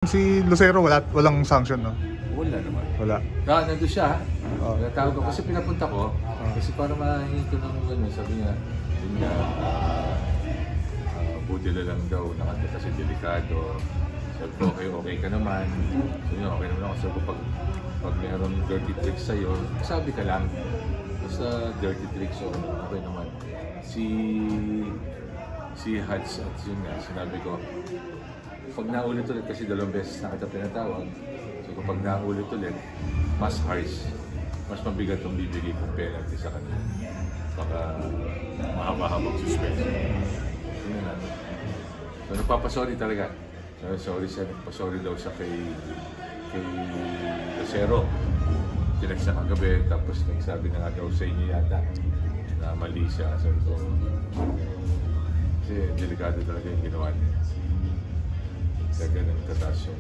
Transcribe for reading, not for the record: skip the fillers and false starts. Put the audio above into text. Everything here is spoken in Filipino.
Si Lucero walang sanction, no? Wala naman. Wala. Nandun siya. Natawag ko kasi pinapunta ko. Kasi para mahingi ko ng ano, sabi niya, yun nga, buti na lang daw, nakanta kasi delikado. Sabi ko, okay ka naman. Sabi niya, okay naman ako. Sabi ko, pag mayroong dirty tricks sa'yo, sabi ka lang. Basta dirty tricks, so okay naman. Si Hats at yun nga, sinabi ko, pag naulit ulit, kasi 2 beses na kita pinatawag, so kapag naulit ulit, mas harsh, mas mabigat ang bibigay kong penalty sa kanila. Baka mahaba-habang suspension. Yun na. So nagpapasorry talaga. So, sorry siya, nagpasorry daw siya kay Lucero. Tinext siya kagabi, tapos nagsabi na nga daw sa inyo yata na mali siya. So, kasi delikado talaga yung ginawa niya. Kaya ganun kataas yung